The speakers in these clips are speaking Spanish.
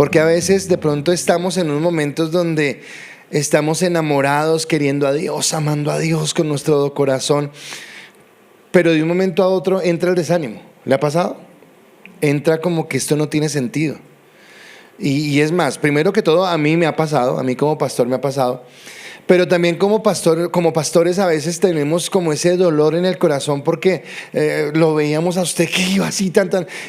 porque a veces de pronto estamos en unos momentos donde estamos enamorados, queriendo a Dios, amando a Dios con nuestro corazón, pero de un momento a otro entra el desánimo. ¿Le ha pasado? Entra como que esto no tiene sentido. Y es más, primero que todo a mí me ha pasado, a mí como pastor me ha pasado, pero también como pastor, como pastores a veces tenemos como ese dolor en el corazón porque lo veíamos a usted que iba así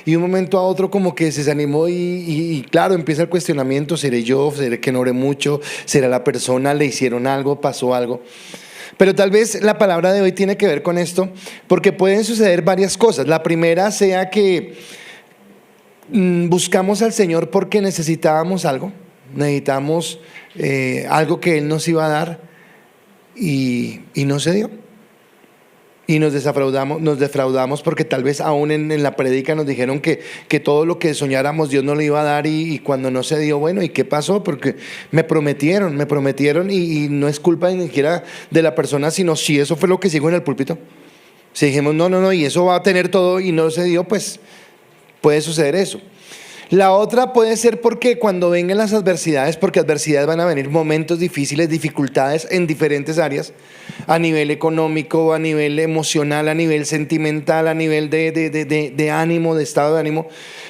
y de un momento a otro como que se desanimó y claro, empieza el cuestionamiento: ¿seré yo? ¿Seré que no oré mucho? ¿Será la persona? ¿Le hicieron algo? ¿Pasó algo? Pero tal vez la palabra de hoy tiene que ver con esto, porque pueden suceder varias cosas. La primera sea que buscamos al Señor porque necesitábamos algo, necesitamos algo que Él nos iba a dar y no se dio. Y nos defraudamos porque tal vez aún en la prédica nos dijeron que todo lo que soñáramos Dios nos lo iba a dar y cuando no se dio, bueno, ¿y qué pasó? Porque me prometieron y no es culpa ni siquiera de la persona, sino si eso fue lo que sigo en el púlpito. Si dijimos no, y eso va a tener todo y no se dio, pues puede suceder eso. La otra puede ser porque cuando vengan las adversidades, porque adversidades van a venir, momentos difíciles, dificultades en diferentes áreas, a nivel económico, a nivel emocional, a nivel sentimental, a nivel de ánimo, de estado de ánimo.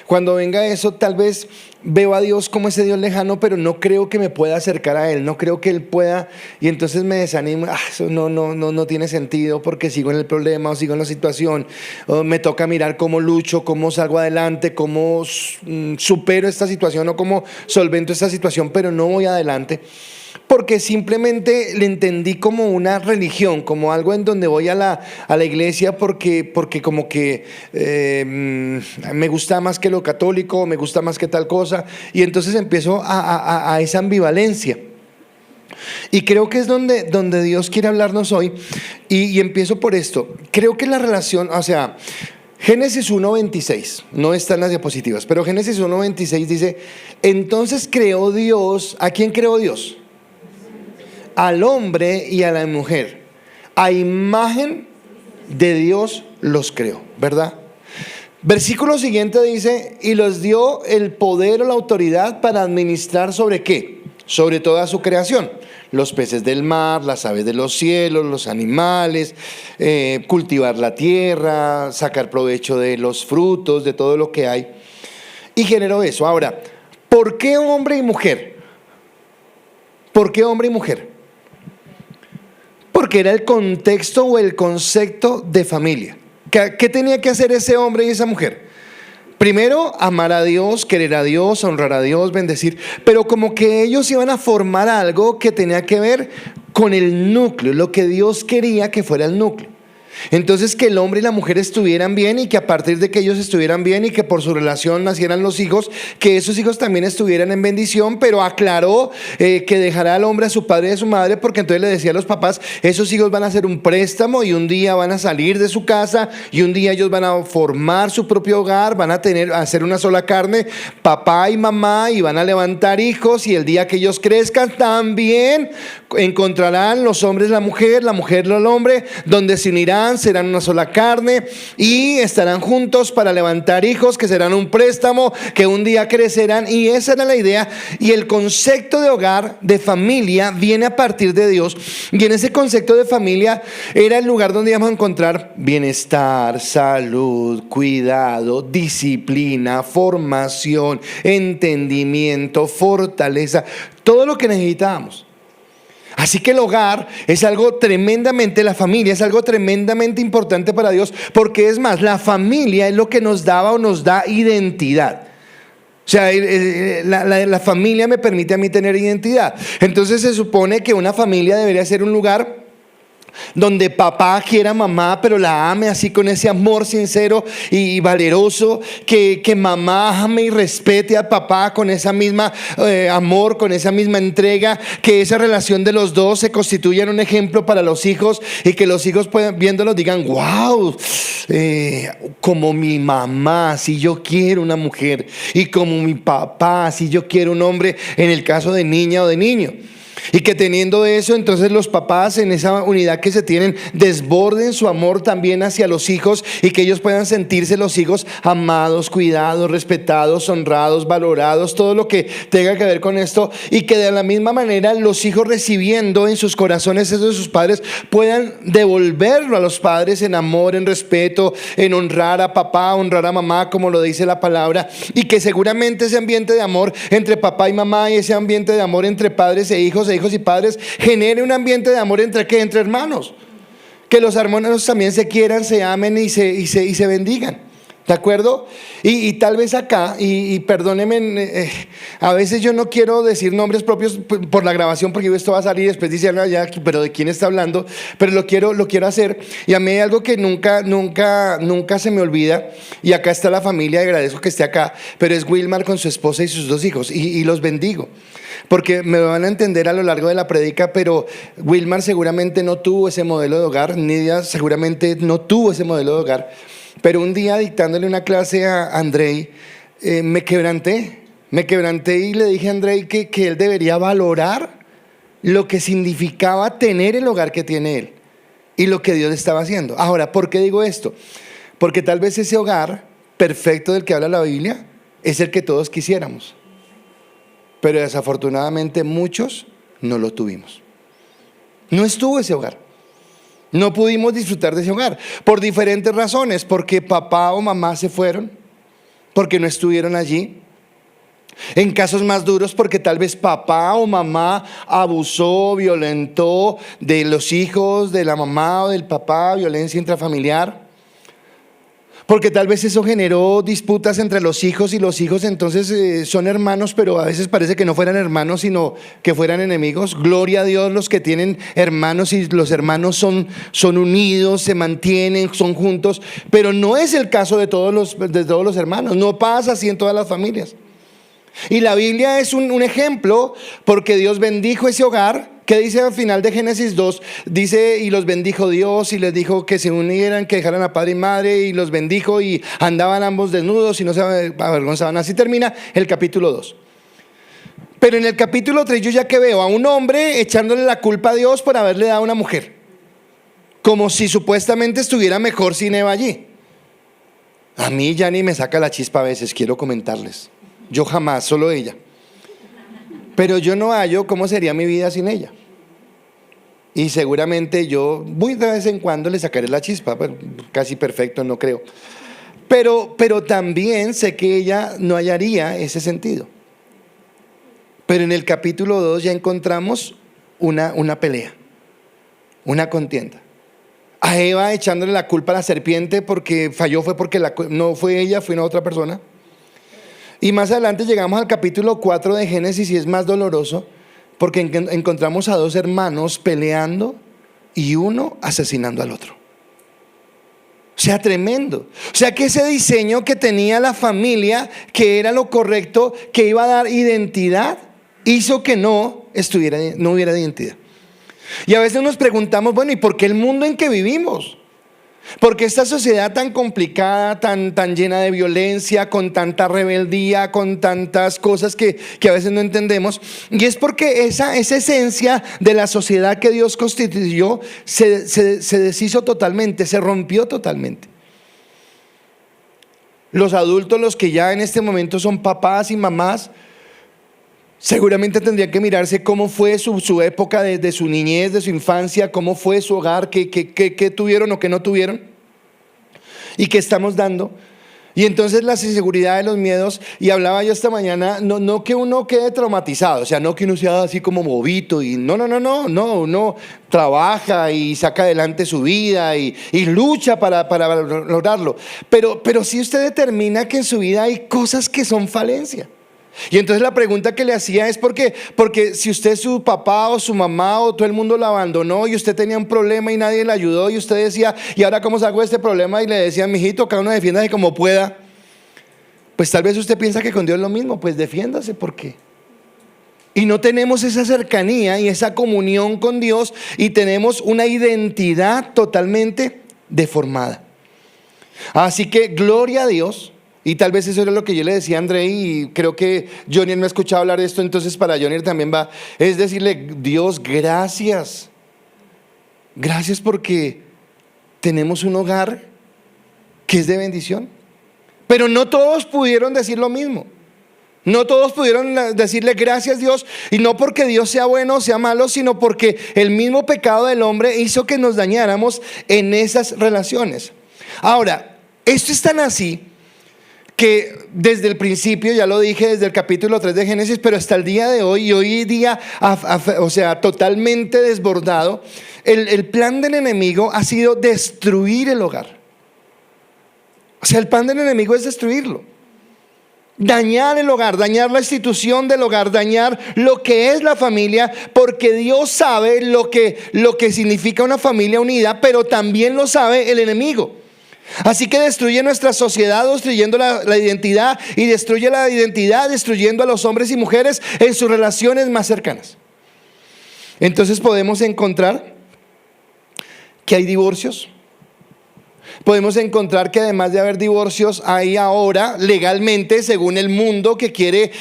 Cuando venga eso, tal vez veo a Dios como ese Dios lejano, pero no creo que me pueda acercar a Él, no creo que Él pueda, y entonces me desanimo. Eso no tiene sentido porque sigo en el problema o sigo en la situación, o me toca mirar cómo lucho, cómo salgo adelante, cómo supero esta situación o cómo solvento esta situación, pero no voy adelante. Porque simplemente le entendí como una religión, como algo en donde voy a la iglesia porque como que me gusta más que lo católico, me gusta más que tal cosa, y entonces empiezo a esa ambivalencia. Y creo que es donde Dios quiere hablarnos hoy, y empiezo por esto. Creo que la relación, o sea, Génesis 1:26, no está en las diapositivas, pero Génesis 1:26 dice: entonces creó Dios. ¿A quién creó Dios? Al hombre y a la mujer, a imagen de Dios los creó, ¿verdad? Versículo siguiente dice: y los dio el poder o la autoridad para administrar ¿sobre qué? Sobre toda su creación, los peces del mar, las aves de los cielos, los animales, cultivar la tierra, sacar provecho de los frutos, de todo lo que hay, y generó eso. Ahora, ¿por qué hombre y mujer? ¿Por qué hombre y mujer? Porque era el contexto o el concepto de familia. ¿Qué tenía que hacer ese hombre y esa mujer? Primero, amar a Dios, querer a Dios, honrar a Dios, bendecir. Pero como que ellos iban a formar algo que tenía que ver con el núcleo, lo que Dios quería que fuera el núcleo. Entonces, que el hombre y la mujer estuvieran bien, y que a partir de que ellos estuvieran bien y que por su relación nacieran los hijos, que esos hijos también estuvieran en bendición. Pero aclaró que dejará al hombre a su padre y a su madre, porque entonces le decía a los papás: esos hijos van a hacer un préstamo y un día van a salir de su casa y un día ellos van a formar su propio hogar, van a ser una sola carne, papá y mamá, y van a levantar hijos, y el día que ellos crezcan también encontrarán los hombres la mujer el hombre, donde se unirán, serán una sola carne y estarán juntos para levantar hijos que serán un préstamo, que un día crecerán. Y esa era la idea, y el concepto de hogar, de familia, viene a partir de Dios. Y en ese concepto de familia era el lugar donde íbamos a encontrar bienestar, salud, cuidado, disciplina, formación, entendimiento, fortaleza, todo lo que necesitábamos. Así que el hogar es algo tremendamente, la familia es algo tremendamente importante para Dios, porque es más, la familia es lo que nos daba o nos da identidad. O sea, la familia me permite a mí tener identidad. Entonces se supone que una familia debería ser un lugar donde papá quiera a mamá, pero la ame así con ese amor sincero y valeroso, que mamá ame y respete a papá con esa misma amor, con esa misma entrega, que esa relación de los dos se constituya en un ejemplo para los hijos, y que los hijos viéndolos digan: wow, como mi mamá, si yo quiero una mujer, y como mi papá, si yo quiero un hombre, en el caso de niña o de niño. Y que teniendo eso, entonces los papás en esa unidad que se tienen desborden su amor también hacia los hijos y que ellos puedan sentirse los hijos amados, cuidados, respetados, honrados, valorados, todo lo que tenga que ver con esto, y que de la misma manera los hijos, recibiendo en sus corazones eso de sus padres, puedan devolverlo a los padres en amor, en respeto, en honrar a papá, honrar a mamá, como lo dice la palabra, y que seguramente ese ambiente de amor entre papá y mamá y ese ambiente de amor entre padres e hijos y padres genere un ambiente de amor entre hermanos. Que los hermanos también se quieran, se amen y se bendigan. ¿De acuerdo? Y tal vez acá, y perdónenme, a veces yo no quiero decir nombres propios por la grabación, porque esto va a salir y después dice, ya, pero ¿de quién está hablando? Pero lo quiero hacer. Y a mí hay algo que nunca se me olvida, y acá está la familia, agradezco que esté acá, pero es Wilmar con su esposa y sus 2 hijos, y los bendigo. Porque me van a entender a lo largo de la prédica, pero Wilmar seguramente no tuvo ese modelo de hogar, Nidia seguramente no tuvo ese modelo de hogar. Pero un día dictándole una clase a Andrei, me quebranté y le dije a Andrei que él debería valorar lo que significaba tener el hogar que tiene él y lo que Dios estaba haciendo. Ahora, ¿por qué digo esto? Porque tal vez ese hogar perfecto del que habla la Biblia es el que todos quisiéramos, pero desafortunadamente muchos no lo tuvimos. No estuvo ese hogar. No pudimos disfrutar de ese hogar por diferentes razones, porque papá o mamá se fueron, porque no estuvieron allí. En casos más duros, porque tal vez papá o mamá abusó, violentó de los hijos, de la mamá o del papá, violencia intrafamiliar. Porque tal vez eso generó disputas entre los hijos, y los hijos entonces son hermanos, pero a veces parece que no fueran hermanos, sino que fueran enemigos. Gloria a Dios los que tienen hermanos, y los hermanos son unidos, se mantienen, son juntos. Pero no es el caso de todos los hermanos, no pasa así en todas las familias. Y la Biblia es un ejemplo, porque Dios bendijo ese hogar. ¿Qué dice al final de Génesis 2? Dice, y los bendijo Dios y les dijo que se unieran, que dejaran a padre y madre, y los bendijo, y andaban ambos desnudos y no se avergonzaban. Así termina el capítulo 2. Pero en el capítulo 3 yo ya que veo a un hombre echándole la culpa a Dios por haberle dado a una mujer, como si supuestamente estuviera mejor sin Eva allí. A mí ya ni me saca la chispa a veces, quiero comentarles. Yo jamás, solo ella. Pero yo no hallo cómo sería mi vida sin ella. Y seguramente yo muy de vez en cuando le sacaré la chispa, pero casi perfecto no creo. Pero también sé que ella no hallaría ese sentido. Pero en el capítulo 2 ya encontramos una pelea, una contienda. A Eva echándole la culpa a la serpiente porque falló, fue porque no fue ella, fue una otra persona. Y más adelante llegamos al capítulo 4 de Génesis, y es más doloroso, porque encontramos a 2 hermanos peleando y uno asesinando al otro. O sea, tremendo. O sea, que ese diseño que tenía la familia, que era lo correcto, que iba a dar identidad, hizo que no hubiera identidad. Y a veces nos preguntamos, bueno, ¿y por qué el mundo en que vivimos? Porque esta sociedad tan complicada, tan llena de violencia, con tanta rebeldía, con tantas cosas que a veces no entendemos, y es porque esa esencia de la sociedad que Dios constituyó se deshizo totalmente, se rompió totalmente. Los adultos, los que ya en este momento son papás y mamás, seguramente tendrían que mirarse cómo fue su época de su niñez, de su infancia, cómo fue su hogar, qué tuvieron o qué no tuvieron, y qué estamos dando. Y entonces las inseguridades, los miedos, y hablaba yo esta mañana, no que uno quede traumatizado, o sea, no que uno sea así como bobito, y no, uno trabaja y saca adelante su vida y lucha para lograrlo, pero si usted determina que en su vida hay cosas que son falencia. Y entonces la pregunta que le hacía es porque si usted, su papá o su mamá o todo el mundo lo abandonó, y usted tenía un problema y nadie le ayudó, y usted decía, ¿y ahora cómo salgo de este problema? Y le decían, mijito, cada uno defiéndase como pueda. Pues tal vez usted piensa que con Dios es lo mismo, pues defiéndase. ¿Por qué? Y no tenemos esa cercanía y esa comunión con Dios, y tenemos una identidad totalmente deformada. Así que gloria a Dios, Y tal vez eso era lo que yo le decía a André, y creo que Johnny me ha escuchado hablar de esto, entonces para Johnny también va, es decirle: Dios, gracias. Gracias porque tenemos un hogar que es de bendición. Pero no todos pudieron decir lo mismo. No todos pudieron decirle gracias Dios, y no porque Dios sea bueno o sea malo, sino porque el mismo pecado del hombre hizo que nos dañáramos en esas relaciones. Ahora, esto es tan así que desde el principio, ya lo dije, desde el capítulo 3 de Génesis, pero hasta el día de hoy, y hoy día, o sea, totalmente desbordado, el plan del enemigo ha sido destruir el hogar. O sea, el plan del enemigo es destruirlo, dañar el hogar, dañar la institución del hogar, dañar lo que es la familia, porque Dios sabe lo que significa una familia unida, pero también lo sabe el enemigo. Así que destruye nuestra sociedad, destruyendo la identidad, y destruye la identidad destruyendo a los hombres y mujeres en sus relaciones más cercanas. Entonces podemos encontrar que hay divorcios. Podemos encontrar que además de haber divorcios, hay ahora legalmente, según el mundo, que quiere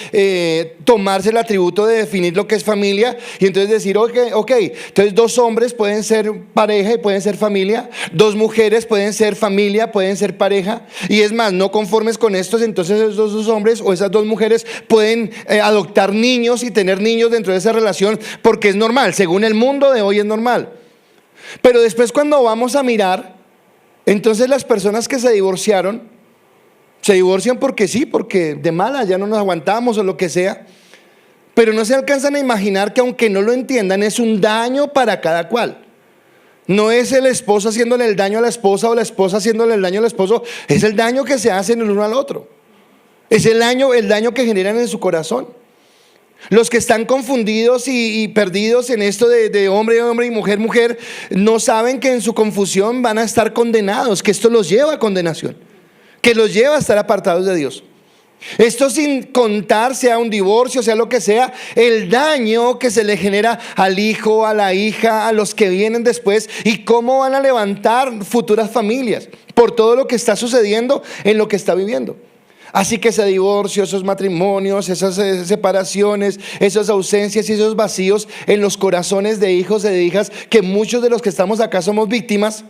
tomarse el atributo de definir lo que es familia, y entonces decir: ok, entonces 2 hombres pueden ser pareja y pueden ser familia, 2 mujeres pueden ser familia, pueden ser pareja, y es más, no conformes con estos, entonces esos 2 hombres o esas 2 mujeres pueden adoptar niños y tener niños dentro de esa relación, porque es normal, según el mundo de hoy es normal. Pero después, cuando vamos a mirar, entonces las personas que se divorcian porque sí, porque de mala ya no nos aguantamos o lo que sea, pero no se alcanzan a imaginar que, aunque no lo entiendan, es un daño para cada cual. No es el esposo haciéndole el daño a la esposa o la esposa haciéndole el daño al esposo, es el daño que se hacen el uno al otro, es el daño que generan en su corazón. Los que están confundidos y perdidos en esto de hombre y mujer, no saben que en su confusión van a estar condenados, que esto los lleva a condenación, que los lleva a estar apartados de Dios. Esto sin contar, sea un divorcio, sea lo que sea, el daño que se le genera al hijo, a la hija, a los que vienen después, y cómo van a levantar futuras familias por todo lo que está sucediendo en lo que está viviendo. Así que ese divorcio, esos matrimonios, esas separaciones, esas ausencias y esos vacíos en los corazones de hijos y de hijas, que muchos de los que estamos acá somos víctimas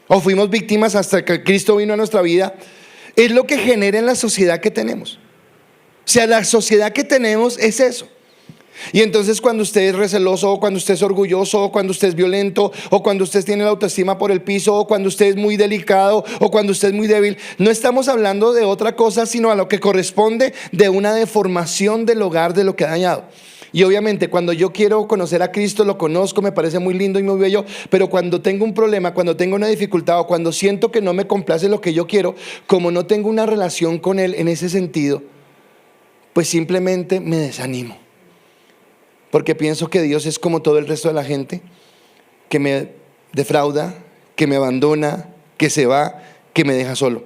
o fuimos víctimas hasta que Cristo vino a nuestra vida, es lo que genera en la sociedad que tenemos. O sea, la sociedad que tenemos es eso. Y entonces, cuando usted es receloso, o cuando usted es orgulloso, o cuando usted es violento, o cuando usted tiene la autoestima por el piso, o cuando usted es muy delicado, o cuando usted es muy débil, no estamos hablando de otra cosa, sino a lo que corresponde de una deformación del hogar, de lo que ha dañado. Y obviamente, cuando yo quiero conocer a Cristo, lo conozco, me parece muy lindo y muy bello, pero cuando tengo un problema, cuando tengo una dificultad, o cuando siento que no me complace lo que yo quiero, como no tengo una relación con Él en ese sentido, pues simplemente me desanimo. Porque pienso que Dios es como todo el resto de la gente, que me defrauda, que me abandona, que se va, que me deja solo.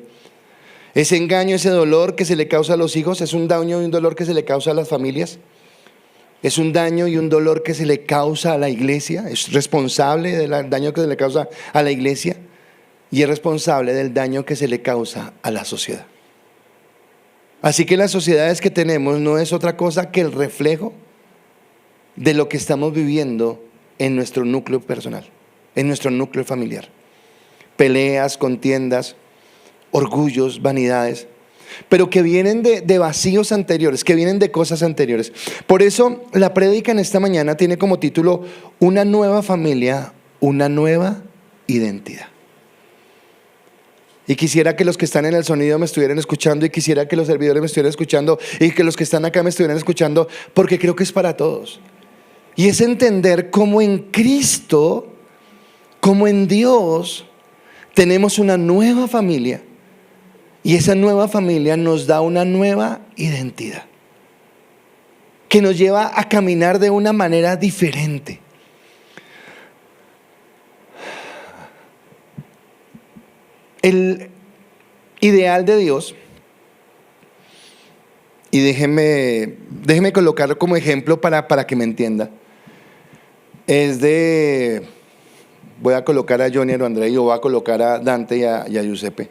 Ese engaño, ese dolor que se le causa a los hijos, es un daño y un dolor que se le causa a las familias. Es un daño y un dolor que se le causa a la iglesia. Es responsable del daño que se le causa a la iglesia, y es responsable del daño que se le causa a la sociedad. Así que las sociedades que tenemos no es otra cosa que el reflejo de lo que estamos viviendo en nuestro núcleo personal, en nuestro núcleo familiar. Peleas, contiendas, orgullos, vanidades, pero que vienen de vacíos anteriores, que vienen de cosas anteriores. Por eso la prédica en esta mañana tiene como título: una nueva familia, una nueva identidad. Y quisiera que los que están en el sonido me estuvieran escuchando, y quisiera que los servidores me estuvieran escuchando, y que los que están acá me estuvieran escuchando, porque creo que es para todos. Y es entender cómo en Cristo, cómo en Dios, tenemos una nueva familia, y esa nueva familia nos da una nueva identidad, que nos lleva a caminar de una manera diferente. El ideal de Dios, y déjeme colocarlo como ejemplo para que me entienda, voy a colocar a Johnny, a André, y voy a colocar a Dante y a Giuseppe.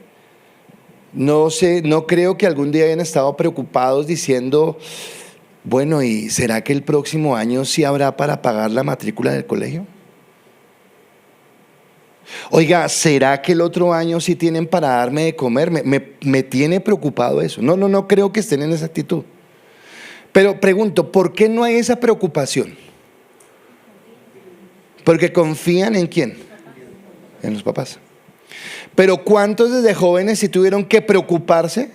No sé, no creo que algún día hayan estado preocupados diciendo, bueno, ¿y será que el próximo año sí habrá para pagar la matrícula del colegio? Oiga, ¿será que el otro año sí tienen para darme de comer? Me tiene preocupado eso. No creo que estén en esa actitud. Pero pregunto, ¿por qué no hay esa preocupación? Porque confían ¿en quién? En los papás. Pero ¿cuántos desde jóvenes sí tuvieron que preocuparse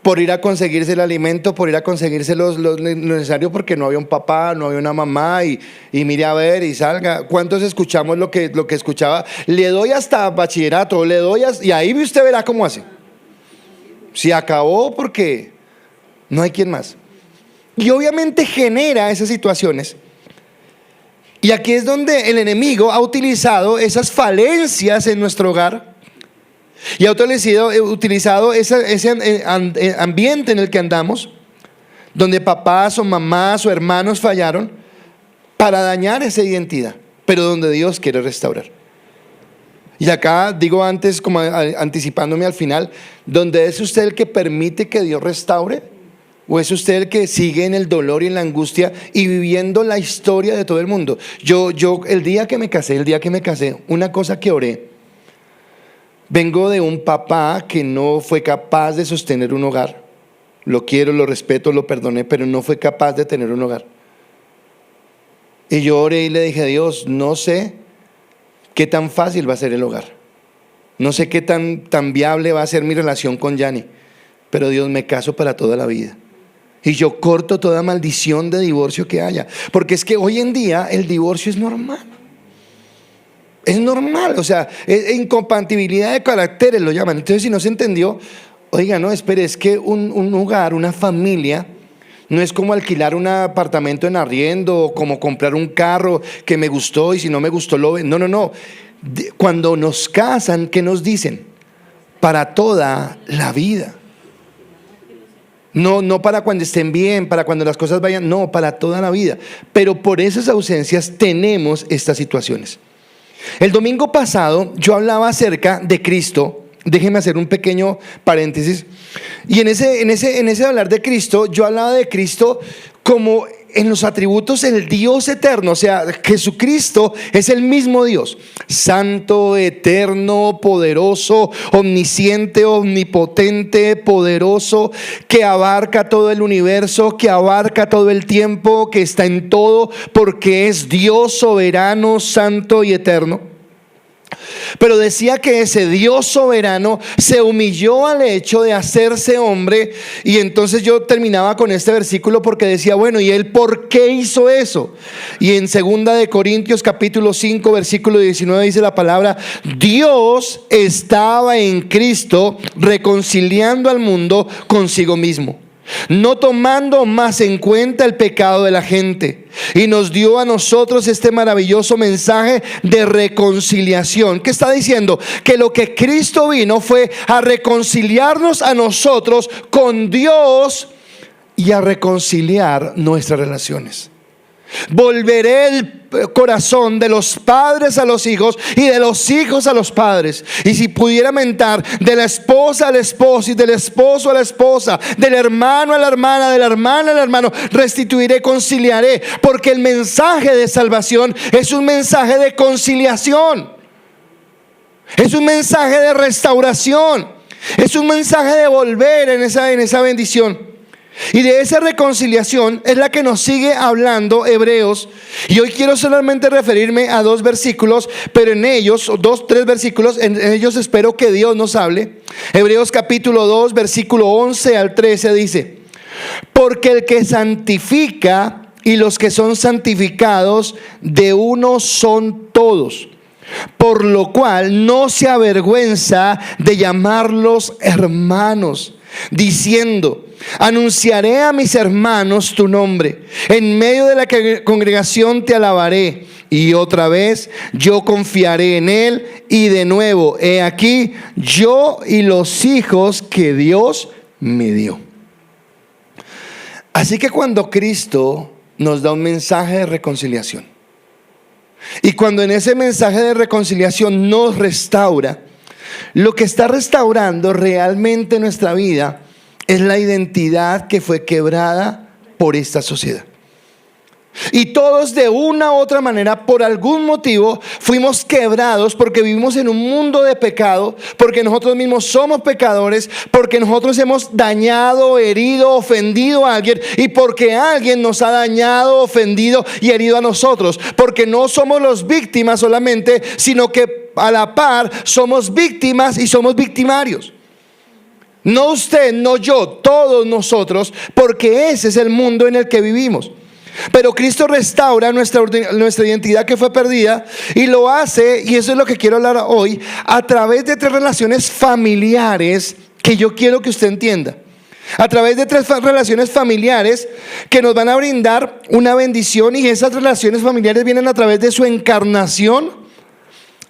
por ir a conseguirse el alimento, por ir a conseguirse lo necesario porque no había un papá, no había una mamá y mire a ver y salga? ¿Cuántos escuchamos lo que escuchaba? Le doy hasta bachillerato, le doy y ahí usted verá cómo hace. Si acabó porque no hay quien más. Y obviamente genera esas situaciones. Y aquí es donde el enemigo ha utilizado esas falencias en nuestro hogar y ha utilizado ese ambiente en el que andamos, donde papás o mamás o hermanos fallaron, para dañar esa identidad, pero donde Dios quiere restaurar. Y acá digo antes, como anticipándome al final, ¿donde es usted el que permite que Dios restaure? ¿O es usted el que sigue en el dolor y en la angustia y viviendo la historia de todo el mundo? Yo el día que me casé, una cosa que oré, vengo de un papá que no fue capaz de sostener un hogar. Lo quiero, lo respeto, lo perdoné, pero no fue capaz de tener un hogar. Y yo oré y le dije a Dios, no sé qué tan fácil va a ser el hogar. No sé qué tan viable va a ser mi relación con Yanni, pero Dios, me caso para toda la vida. Y yo corto toda maldición de divorcio que haya. Porque es que hoy en día el divorcio es normal. Es normal, o sea, es incompatibilidad de caracteres lo llaman. Entonces, si no se entendió, oiga, no, espere, es que un hogar, una familia, no es como alquilar un apartamento en arriendo, o como comprar un carro que me gustó y si no me gustó lo vendo. No. Cuando nos casan, ¿qué nos dicen? Para toda la vida. No para cuando estén bien, para cuando las cosas vayan, no, para toda la vida. Pero por esas ausencias tenemos estas situaciones. El domingo pasado yo hablaba acerca de Cristo. Déjeme hacer un pequeño paréntesis. Y en ese hablar de Cristo, yo hablaba de Cristo como en los atributos el Dios eterno. O sea, Jesucristo es el mismo Dios, santo, eterno, poderoso, omnisciente, omnipotente, poderoso, que abarca todo el universo, que abarca todo el tiempo, que está en todo, porque es Dios soberano, santo y eterno. Pero decía que ese Dios soberano se humilló al hecho de hacerse hombre. Y entonces yo terminaba con este versículo porque decía, bueno, ¿y él por qué hizo eso? Y en 2 de Corintios capítulo 5 versículo 19 dice la palabra: Dios estaba en Cristo reconciliando al mundo consigo mismo, no tomando más en cuenta el pecado de la gente, y nos dio a nosotros este maravilloso mensaje de reconciliación. ¿Qué está diciendo? Que lo que Cristo vino fue a reconciliarnos a nosotros con Dios y a reconciliar nuestras relaciones. Volveré el corazón de los padres a los hijos y de los hijos a los padres. Y si pudiera mentar, de la esposa al esposo y del esposo a la esposa, del hermano a la hermana, de la hermana al hermano, restituiré, conciliaré. Porque el mensaje de salvación es un mensaje de conciliación, es un mensaje de restauración, es un mensaje de volver en esa bendición. Y de esa reconciliación es la que nos sigue hablando Hebreos. Y hoy quiero solamente referirme a 2 versículos, pero en ellos, 3 versículos, en ellos espero que Dios nos hable. Hebreos capítulo 2, versículo 11 al 13 dice: porque el que santifica y los que son santificados de uno son todos, por lo cual no se avergüenza de llamarlos hermanos, diciendo: anunciaré a mis hermanos tu nombre, en medio de la congregación te alabaré. Y otra vez, yo confiaré en él. Y de nuevo, he aquí, yo y los hijos que Dios me dio. Así que cuando Cristo nos da un mensaje de reconciliación, y cuando en ese mensaje de reconciliación nos restaura, Lo que está restaurando realmente nuestra vida es la identidad que fue quebrada por esta sociedad. Y todos de una u otra manera, por algún motivo, fuimos quebrados porque vivimos en un mundo de pecado, porque nosotros mismos somos pecadores, porque nosotros hemos dañado, herido, ofendido a alguien, y porque alguien nos ha dañado, ofendido y herido a nosotros, porque no somos los víctimas solamente, sino que a la par somos víctimas y somos victimarios. No usted, no yo, todos nosotros, porque ese es el mundo en el que vivimos. Pero Cristo restaura nuestra identidad que fue perdida, y lo hace, y eso es lo que quiero hablar hoy, a través de 3 relaciones familiares que yo quiero que usted entienda. A través de 3 relaciones familiares que nos van a brindar una bendición, y esas relaciones familiares vienen a través de su encarnación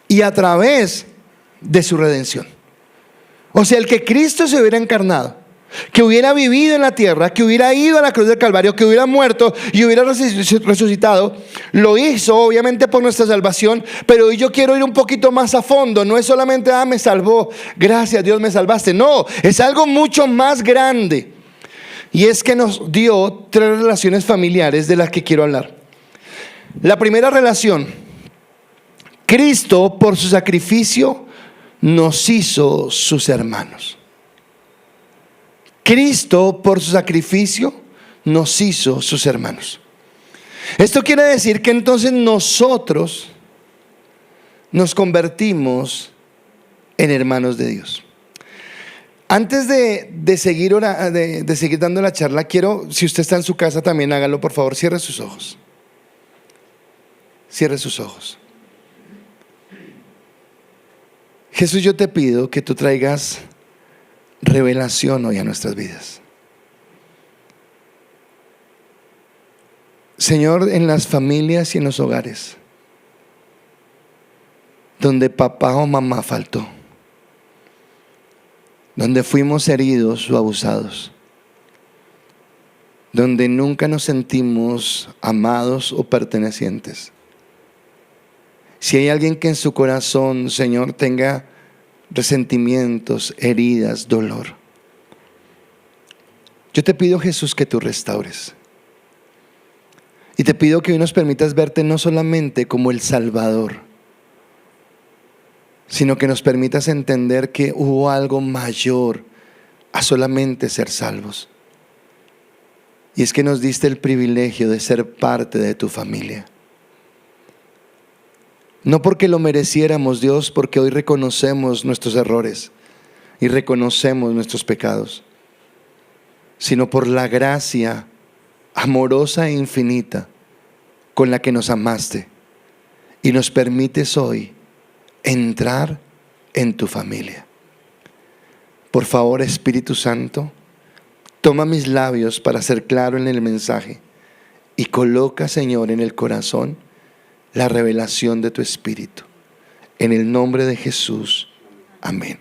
y a través de su redención. O sea, el que Cristo se hubiera encarnado, que hubiera vivido en la tierra, que hubiera ido a la cruz del Calvario, que hubiera muerto y hubiera resucitado, lo hizo obviamente por nuestra salvación. Pero hoy yo quiero ir un poquito más a fondo. No es solamente, me salvó, gracias Dios me salvaste. No, es algo mucho más grande. Y es que nos dio 3 relaciones familiares de las que quiero hablar. La primera relación: Cristo por su sacrificio nos hizo sus hermanos. Cristo por su sacrificio nos hizo sus hermanos. Esto quiere decir que entonces nosotros nos convertimos en hermanos de Dios. Antes de seguir dando la charla, quiero, si usted está en su casa también hágalo, por favor, cierre sus ojos. Cierre sus ojos. Jesús, yo te pido que tú traigas revelación hoy a nuestras vidas. Señor, en las familias y en los hogares donde papá o mamá faltó, donde fuimos heridos o abusados, donde nunca nos sentimos amados o pertenecientes. Si hay alguien que en su corazón, Señor, tenga resentimientos, heridas, dolor, yo te pido, Jesús, que tú restaures. Y te pido que hoy nos permitas verte no solamente como el Salvador, sino que nos permitas entender que hubo algo mayor a solamente ser salvos. Y es que nos diste el privilegio de ser parte de tu familia. No porque lo mereciéramos, Dios, porque hoy reconocemos nuestros errores y reconocemos nuestros pecados, sino por la gracia amorosa e infinita con la que nos amaste y nos permites hoy entrar en tu familia. Por favor, Espíritu Santo, toma mis labios para ser claro en el mensaje y coloca, Señor, en el corazón la revelación de tu Espíritu. En el nombre de Jesús, amén.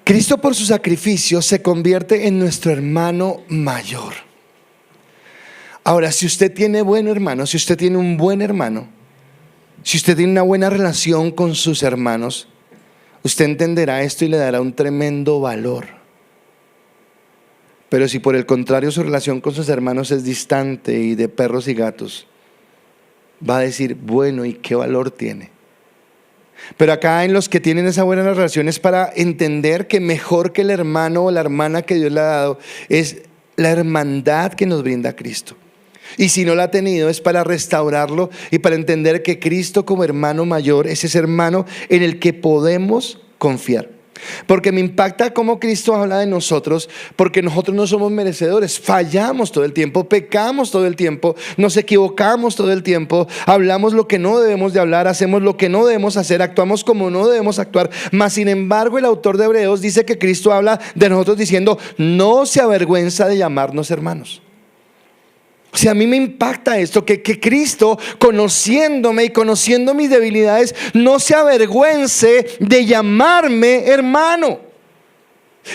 Cristo por su sacrificio se convierte en nuestro hermano mayor. Ahora, si usted tiene buen hermano, si usted tiene un buen hermano, si usted tiene una buena relación con sus hermanos, usted entenderá esto y le dará un tremendo valor. Pero si por el contrario su relación con sus hermanos es distante y de perros y gatos, va a decir, bueno, ¿y qué valor tiene? Pero acá en los que tienen esa buena relación es para entender que mejor que el hermano o la hermana que Dios le ha dado es la hermandad que nos brinda Cristo. Y si no la ha tenido, es para restaurarlo y para entender que Cristo como hermano mayor es ese hermano en el que podemos confiar. Porque me impacta cómo Cristo habla de nosotros, porque nosotros no somos merecedores, fallamos todo el tiempo, pecamos todo el tiempo, nos equivocamos todo el tiempo, hablamos lo que no debemos de hablar, hacemos lo que no debemos hacer, actuamos como no debemos actuar. Mas sin embargo, el autor de Hebreos dice que Cristo habla de nosotros diciendo, no se avergüenza de llamarnos hermanos. O sea, a mí me impacta esto, que Cristo, conociéndome y conociendo mis debilidades, no se avergüence de llamarme hermano.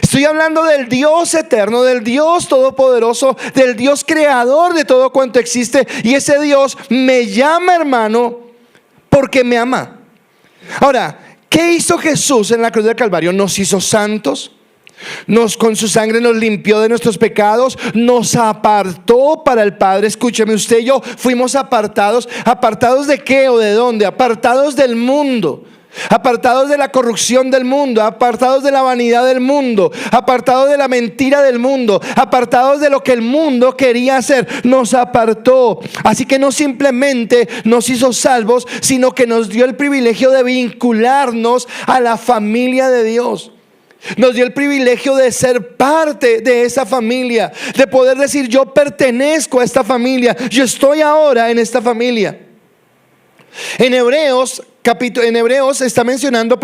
Estoy hablando del Dios eterno, del Dios todopoderoso, del Dios creador de todo cuanto existe. Y ese Dios me llama hermano porque me ama. Ahora, ¿qué hizo Jesús en la cruz del Calvario? Nos hizo santos. Con su sangre nos limpió de nuestros pecados, nos apartó para el Padre. Escúcheme, usted y yo fuimos apartados. ¿Apartados de qué o de dónde? Apartados del mundo, apartados de la corrupción del mundo, apartados de la vanidad del mundo, apartados de la mentira del mundo, apartados de lo que el mundo quería hacer. Nos apartó. Así que no simplemente nos hizo salvos, sino que nos dio el privilegio de vincularnos a la familia de Dios. Nos dio el privilegio de ser parte de esa familia, de poder decir: yo pertenezco a esta familia, yo estoy ahora en esta familia. En Hebreos está mencionando,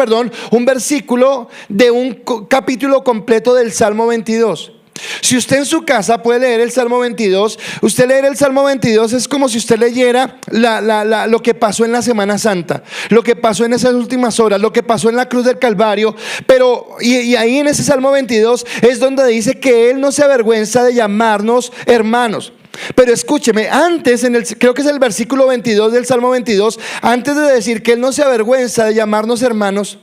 un versículo de un capítulo completo del Salmo 22. Si usted en su casa puede leer el Salmo 22, usted leer el Salmo 22 es como si usted leyera lo que pasó en la Semana Santa, lo que pasó en esas últimas horas, lo que pasó en la cruz del Calvario. Pero y ahí en ese Salmo 22 es donde dice que Él no se avergüenza de llamarnos hermanos. Pero escúcheme, antes, creo que es el versículo 22 del Salmo 22, antes de decir que Él no se avergüenza de llamarnos hermanos,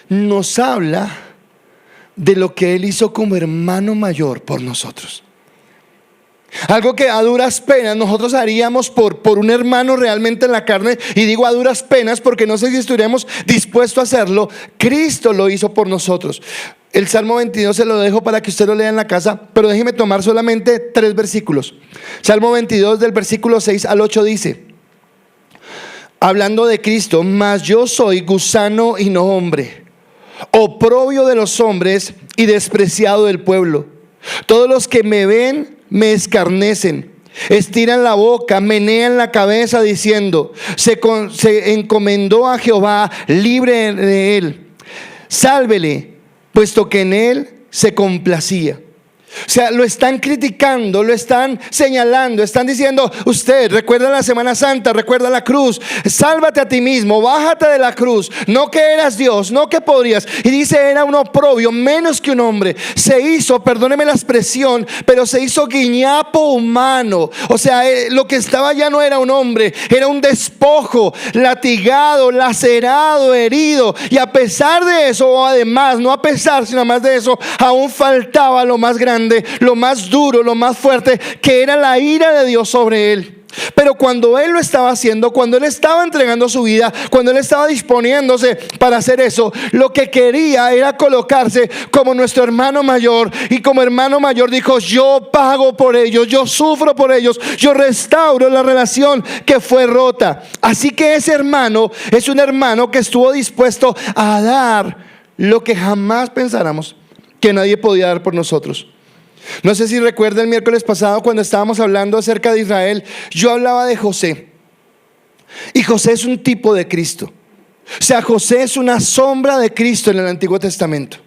nos habla de lo que Él hizo como hermano mayor por nosotros. Algo que a duras penas nosotros haríamos por un hermano realmente en la carne. Y digo a duras penas porque no sé si estuviéramos dispuestos a hacerlo. Cristo lo hizo por nosotros. El Salmo 22 se lo dejo para que usted lo lea en la casa, pero déjeme tomar solamente 3 versículos. Salmo 22 del versículo 6 al 8 dice, hablando de Cristo: mas yo soy gusano y no hombre, oprobio de los hombres y despreciado del pueblo. Todos los que me ven me escarnecen, estiran la boca, menean la cabeza diciendo: se encomendó a Jehová, libre de él, sálvele, puesto que en él se complacía. O sea, lo están criticando, lo están señalando, están diciendo: usted recuerda la Semana Santa, recuerda la cruz, sálvate a ti mismo, bájate de la cruz, no que eras Dios, no que podrías. Y dice: era un oprobio, menos que un hombre. Se hizo, perdóneme la expresión, pero se hizo guiñapo humano. O sea, lo que estaba ya no era un hombre, era un despojo, latigado, lacerado, herido. Y a pesar de eso, o además, no a pesar, sino además de eso, aún faltaba lo más grande, lo más duro, lo más fuerte, que era la ira de Dios sobre él. Pero cuando Él lo estaba haciendo, cuando Él estaba entregando su vida, cuando Él estaba disponiéndose para hacer eso, lo que quería era colocarse como nuestro hermano mayor. Y como hermano mayor dijo: yo pago por ellos, yo sufro por ellos, yo restauro la relación que fue rota. Así que ese hermano es un hermano que estuvo dispuesto a dar lo que jamás pensáramos que nadie podía dar por nosotros. No sé si recuerda el miércoles pasado cuando estábamos hablando acerca de Israel, yo hablaba de José. Y José es un tipo de Cristo. O sea, José es una sombra de Cristo en el Antiguo Testamento.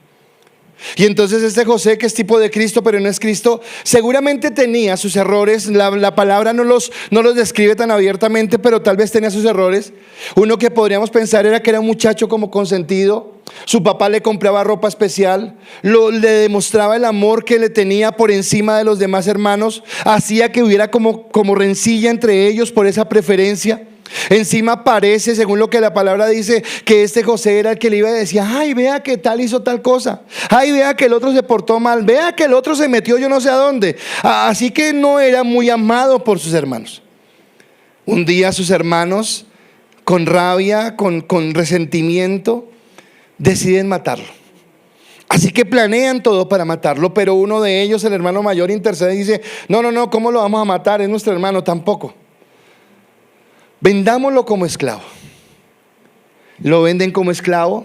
Y entonces este José, que es tipo de Cristo pero no es Cristo, seguramente tenía sus errores. La palabra no los describe tan abiertamente, pero tal vez tenía sus errores. Uno que podríamos pensar era que era un muchacho como consentido. Su papá le compraba ropa especial, le demostraba el amor que le tenía por encima de los demás hermanos, hacía que hubiera como rencilla entre ellos por esa preferencia. Encima parece, según lo que la palabra dice, que este José era el que le iba a decir: ay, vea que tal hizo tal cosa, ay, vea que el otro se portó mal, vea que el otro se metió yo no sé a dónde. Así que no era muy amado por sus hermanos. Un día sus hermanos, con rabia, con resentimiento, deciden matarlo. Así que planean todo para matarlo, pero uno de ellos, el hermano mayor, intercede y dice: no, ¿cómo lo vamos a matar? Es nuestro hermano. Tampoco. Vendámoslo como esclavo. Lo venden como esclavo,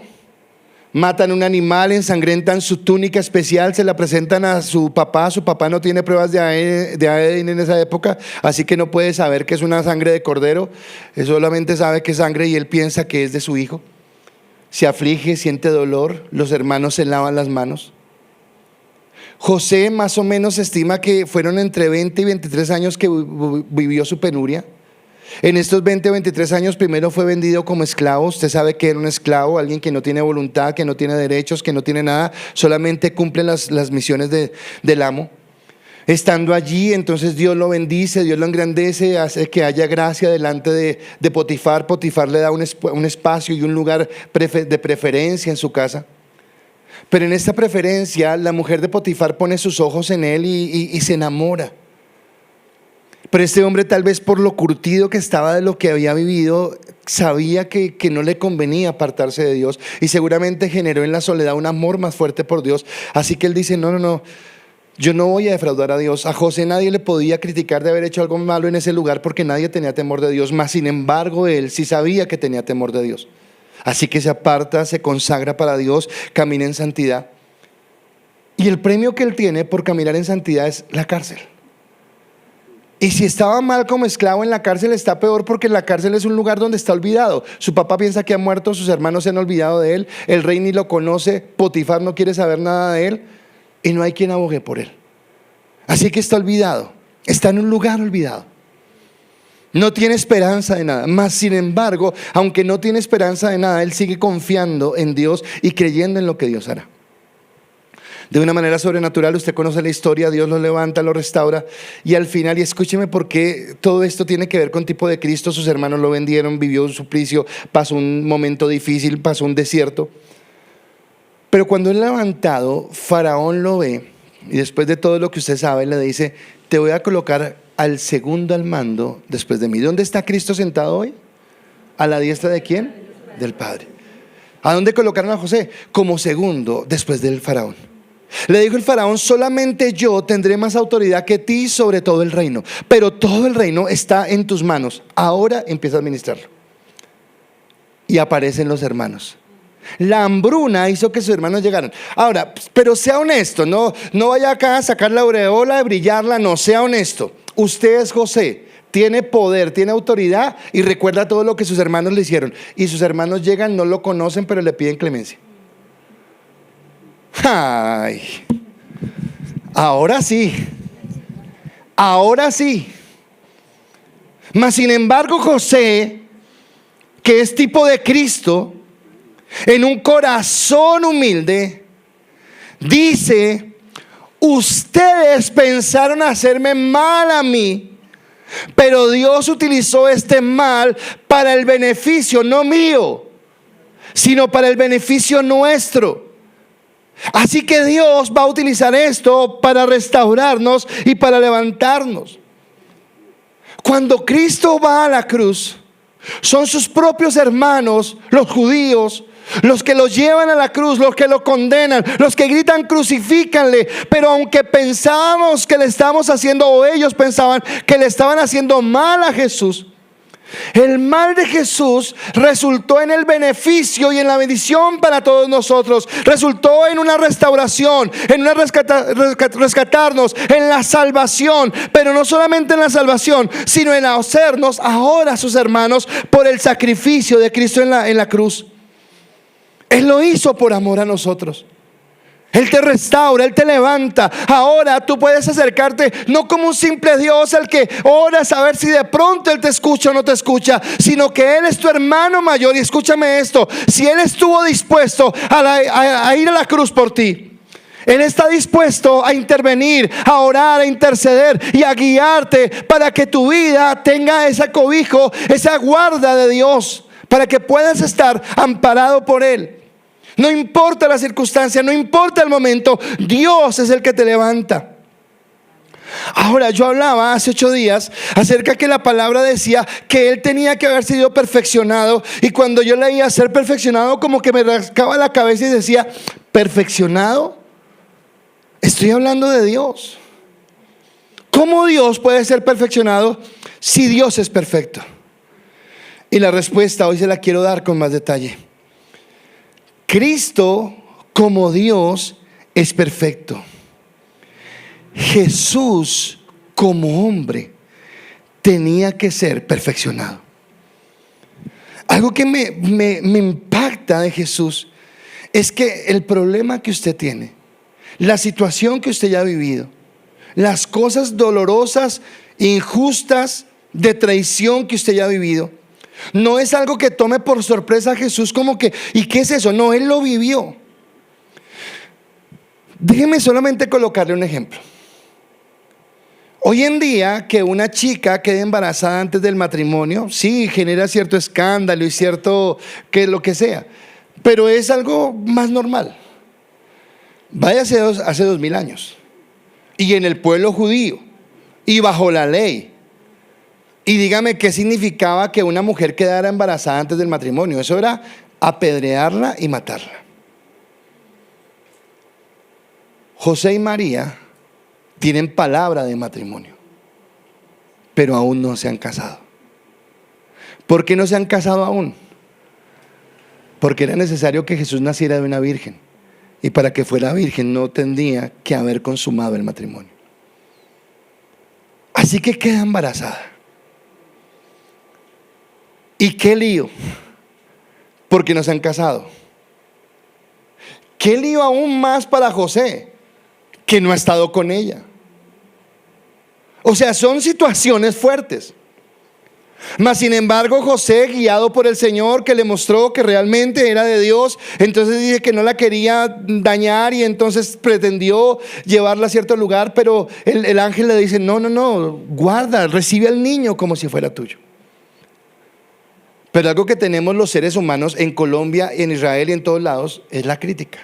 matan un animal, ensangrentan su túnica especial, se la presentan a su papá. Su papá no tiene pruebas de ADN en esa época, así que no puede saber que es una sangre de cordero. Él solamente sabe que es sangre y él piensa que es de su hijo. Se aflige, siente dolor, los hermanos se lavan las manos. José más o menos estima que fueron entre 20 y 23 años que vivió su penuria. En estos 20 o 23 años primero fue vendido como esclavo. Usted sabe que era un esclavo, alguien que no tiene voluntad, que no tiene derechos, que no tiene nada, solamente cumple las misiones del amo. Estando allí, entonces Dios lo bendice, Dios lo engrandece, hace que haya gracia delante de Potifar. Potifar le da un espacio y un lugar de preferencia en su casa. Pero en esta preferencia, la mujer de Potifar pone sus ojos en él y se enamora. Pero este hombre, tal vez por lo curtido que estaba de lo que había vivido, sabía que no le convenía apartarse de Dios, y seguramente generó en la soledad un amor más fuerte por Dios. Así que él dice: no, yo no voy a defraudar a Dios. A José nadie le podía criticar de haber hecho algo malo en ese lugar, porque nadie tenía temor de Dios. Mas sin embargo, él sí sabía que tenía temor de Dios. Así que se aparta, se consagra para Dios, camina en santidad. Y el premio que él tiene por caminar en santidad es la cárcel. Y si estaba mal como esclavo en la cárcel, está peor, porque la cárcel es un lugar donde está olvidado. Su papá piensa que ha muerto, sus hermanos se han olvidado de él, el rey ni lo conoce, Potifar no quiere saber nada de él, y no hay quien abogue por él. Así que está olvidado, está en un lugar olvidado. No tiene esperanza de nada. Mas sin embargo, aunque no tiene esperanza de nada, él sigue confiando en Dios y creyendo en lo que Dios hará. De una manera sobrenatural, usted conoce la historia, Dios lo levanta, lo restaura, y al final, y escúcheme por qué todo esto tiene que ver con tipo de Cristo. Sus hermanos lo vendieron, vivió un suplicio, pasó un momento difícil, pasó un desierto. Pero cuando es levantado, Faraón lo ve, y después de todo lo que usted sabe, le dice: te voy a colocar al segundo al mando después de mí. ¿Dónde está Cristo sentado hoy? ¿A la diestra de quién? Del Padre. ¿A dónde colocaron a José? Como segundo después del Faraón. Le dijo el Faraón: solamente yo tendré más autoridad que ti sobre todo el reino, pero todo el reino está en tus manos. Ahora empieza a administrarlo. Y aparecen los hermanos. La hambruna hizo que sus hermanos llegaran. Ahora, pero sea honesto, no vaya acá a sacar la aureola de brillarla, no, sea honesto. Usted es José, tiene poder, tiene autoridad, y recuerda todo lo que sus hermanos le hicieron. Y sus hermanos llegan, no lo conocen, pero le piden clemencia. Ay, ahora sí. Mas sin embargo, José, que es tipo de Cristo, en un corazón humilde, dice: ustedes pensaron hacerme mal a mí, pero Dios utilizó este mal para el beneficio, no mío, sino para el beneficio nuestro. Así que Dios va a utilizar esto para restaurarnos y para levantarnos. Cuando Cristo va a la cruz, son sus propios hermanos, los judíos, los que lo llevan a la cruz, los que lo condenan, los que gritan: crucifícanle. Pero aunque pensábamos que le estábamos haciendo, o ellos pensaban que le estaban haciendo mal a Jesús, el mal de Jesús resultó en el beneficio y en la bendición para todos nosotros. Resultó en una restauración, en una rescatarnos, en la salvación. Pero no solamente en la salvación, sino en hacernos ahora sus hermanos por el sacrificio de Cristo en la cruz. Él lo hizo por amor a nosotros. Él te restaura, Él te levanta. Ahora tú puedes acercarte no como un simple Dios al que oras a ver si de pronto Él te escucha o no te escucha, sino que Él es tu hermano mayor. Y escúchame esto: si Él estuvo dispuesto a ir a la cruz por ti, Él está dispuesto a intervenir, a orar, a interceder y a guiarte para que tu vida tenga ese cobijo, esa guarda de Dios, para que puedas estar amparado por Él. No importa la circunstancia, no importa el momento, Dios es el que te levanta. Ahora, yo hablaba hace 8 días acerca que la palabra decía que Él tenía que haber sido perfeccionado, y cuando yo leía ser perfeccionado, como que me rascaba la cabeza y decía: ¿perfeccionado? Estoy hablando de Dios. ¿Cómo Dios puede ser perfeccionado si Dios es perfecto? Y la respuesta hoy se la quiero dar con más detalle. Cristo, como Dios, es perfecto. Jesús, como hombre, tenía que ser perfeccionado. Algo que me impacta de Jesús es que el problema que usted tiene, la situación que usted ya ha vivido, las cosas dolorosas, injustas, de traición que usted ya ha vivido, no es algo que tome por sorpresa a Jesús, como que ¿y qué es eso? No, Él lo vivió. Déjeme solamente colocarle un ejemplo. Hoy en día, que una chica quede embarazada antes del matrimonio, sí, genera cierto escándalo y cierto que lo que sea, pero es algo más normal. Vaya hace 2000 años, y en el pueblo judío, y bajo la ley. Y dígame qué significaba que una mujer quedara embarazada antes del matrimonio. Eso era apedrearla y matarla. José y María tienen palabra de matrimonio, pero aún no se han casado. ¿Por qué no se han casado aún? Porque era necesario que Jesús naciera de una virgen, y para que fuera virgen no tendría que haber consumado el matrimonio. Así que queda embarazada. ¿Y qué lío? Porque no se han casado. ¿Qué lío aún más para José? Que no ha estado con ella. O sea, son situaciones fuertes. Mas sin embargo, José, guiado por el Señor, que le mostró que realmente era de Dios, entonces dice que no la quería dañar, y entonces pretendió llevarla a cierto lugar, pero el ángel le dice: no, guarda, recibe al niño como si fuera tuyo. Pero algo que tenemos los seres humanos en Colombia, en Israel y en todos lados es la crítica.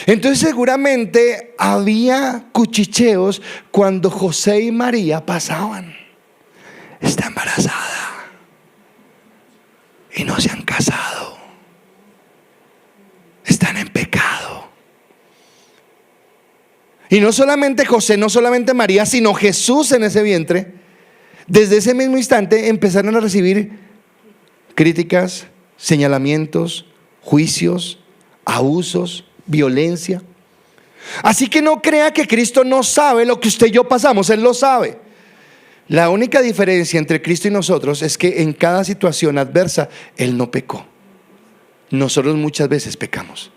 Entonces seguramente había cuchicheos cuando José y María pasaban. Está embarazada y no se han casado, están en pecado. Y no solamente José, no solamente María, sino Jesús en ese vientre. Desde ese mismo instante empezaron a recibir críticas, señalamientos, juicios, abusos, violencia. Así que no crea que Cristo no sabe lo que usted y yo pasamos. Él lo sabe. La única diferencia entre Cristo y nosotros es que en cada situación adversa Él no pecó. Nosotros muchas veces pecamos.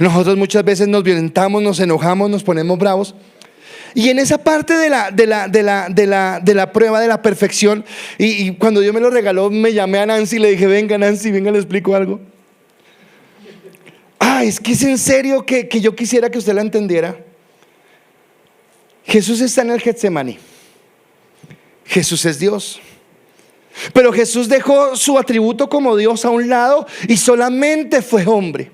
Nosotros muchas veces nos violentamos, nos enojamos, nos ponemos bravos. Y en esa parte de la prueba de la perfección, y cuando Dios me lo regaló, me llamé a Nancy y le dije: venga Nancy, venga, le explico algo. Es que es en serio que yo quisiera que usted la entendiera. Jesús está en el Getsemaní. Jesús es Dios, pero Jesús dejó su atributo como Dios a un lado y solamente fue hombre.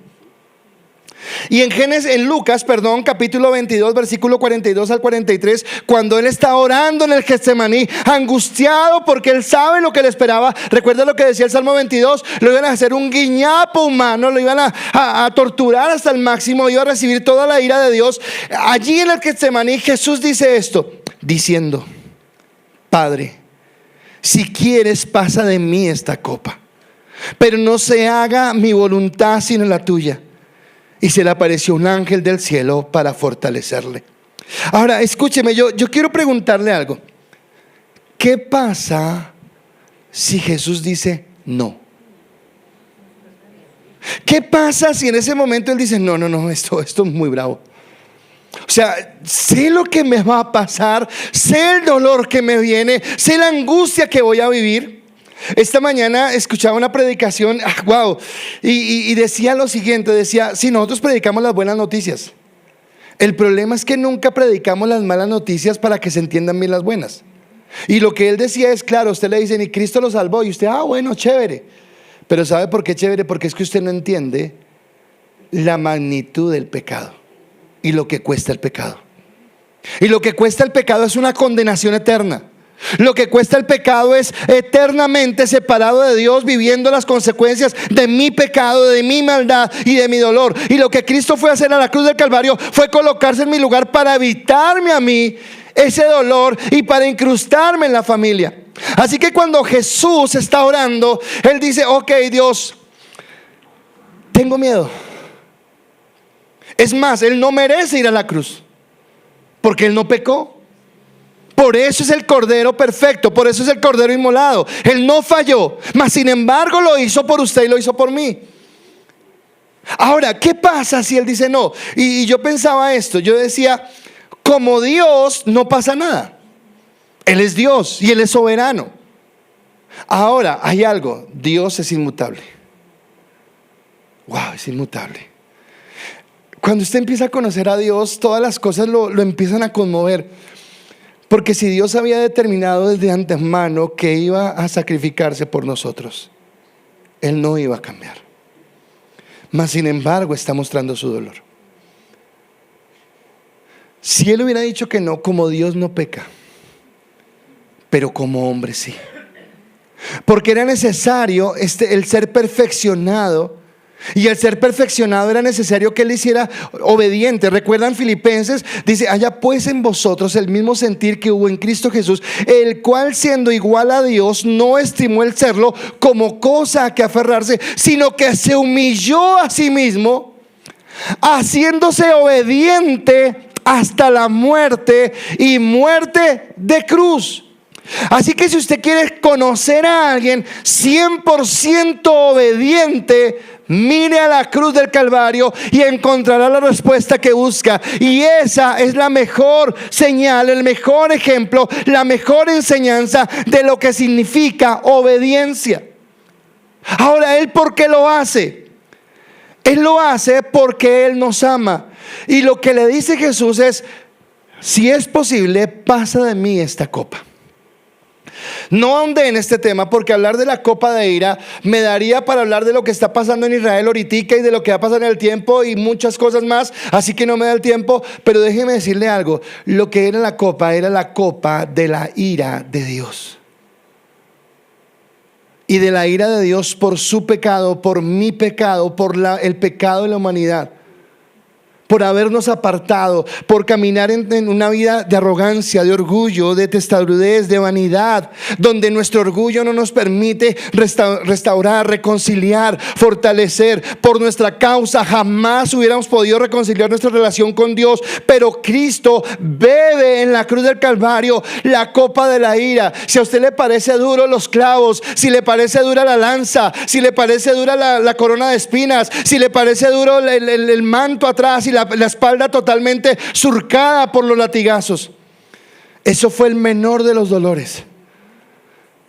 Y en Lucas, capítulo 22, versículo 42 al 43, cuando Él está orando en el Getsemaní, angustiado porque Él sabe lo que le esperaba. Recuerda lo que decía el Salmo 22: lo iban a hacer un guiñapo humano, lo iban a torturar hasta el máximo, iba a recibir toda la ira de Dios. Allí en el Getsemaní Jesús dice esto, diciendo: Padre, si quieres, pasa de mí esta copa, pero no se haga mi voluntad sino la tuya. Y se le apareció un ángel del cielo para fortalecerle. Ahora, escúcheme, yo quiero preguntarle algo. ¿Qué pasa si Jesús dice no? ¿Qué pasa si en ese momento Él dice: no, esto es muy bravo? O sea, sé lo que me va a pasar, sé el dolor que me viene, sé la angustia que voy a vivir. Esta mañana escuchaba una predicación, wow, y decía lo siguiente, decía: si nosotros predicamos las buenas noticias, el problema es que nunca predicamos las malas noticias para que se entiendan bien las buenas. Y lo que él decía es, claro, usted le dice: ni Cristo lo salvó, y usted, bueno, chévere. Pero ¿sabe por qué chévere? Porque es que usted no entiende la magnitud del pecado y lo que cuesta el pecado. Y lo que cuesta el pecado es una condenación eterna. Lo que cuesta el pecado es eternamente separado de Dios, viviendo las consecuencias de mi pecado, de mi maldad y de mi dolor. Y lo que Cristo fue a hacer a la cruz del Calvario fue colocarse en mi lugar para evitarme a mí ese dolor y para incrustarme en la familia. Así que cuando Jesús está orando, Él dice: ok, Dios, tengo miedo. Es más, Él no merece ir a la cruz porque Él no pecó. Por eso es el Cordero perfecto, por eso es el Cordero inmolado. Él no falló, mas sin embargo lo hizo por usted y lo hizo por mí. Ahora, ¿qué pasa si Él dice no? Y yo pensaba esto, yo decía: como Dios no pasa nada. Él es Dios y Él es soberano. Ahora, hay algo: Dios es inmutable. Wow, es inmutable. Cuando usted empieza a conocer a Dios, todas las cosas lo empiezan a conmover. Porque si Dios había determinado desde antemano que iba a sacrificarse por nosotros, Él no iba a cambiar. Mas sin embargo está mostrando su dolor. Si Él hubiera dicho que no, como Dios no peca, pero como hombre sí. Porque era necesario el ser perfeccionado. Y el ser perfeccionado era necesario que Él hiciera obediente. ¿Recuerdan Filipenses? Dice: haya pues en vosotros el mismo sentir que hubo en Cristo Jesús, el cual siendo igual a Dios no estimó el serlo como cosa a que aferrarse, sino que se humilló a sí mismo, haciéndose obediente hasta la muerte, y muerte de cruz. Así que si usted quiere conocer a alguien 100% obediente, mire a la cruz del Calvario y encontrará la respuesta que busca. Y esa es la mejor señal, el mejor ejemplo, la mejor enseñanza de lo que significa obediencia. Ahora, ¿Él por qué lo hace? Él lo hace porque Él nos ama. Y lo que le dice Jesús es: si es posible, pasa de mí esta copa. No ahondé en este tema porque hablar de la copa de ira me daría para hablar de lo que está pasando en Israel ahorita y de lo que va a pasar en el tiempo y muchas cosas más, así que no me da el tiempo. Pero déjeme decirle algo: lo que era la copa de la ira de Dios. Y de la ira de Dios por su pecado, por mi pecado, por el pecado de la humanidad, por habernos apartado, por caminar en una vida de arrogancia, de orgullo, de testarudez, de vanidad, donde nuestro orgullo no nos permite restaurar, reconciliar, fortalecer. Por nuestra causa jamás hubiéramos podido reconciliar nuestra relación con Dios, pero Cristo bebe en la cruz del Calvario la copa de la ira. Si a usted le parece duro los clavos, si le parece dura la lanza, si le parece dura la corona de espinas, si le parece duro el manto atrás y la espalda totalmente surcada por los latigazos, eso fue el menor de los dolores.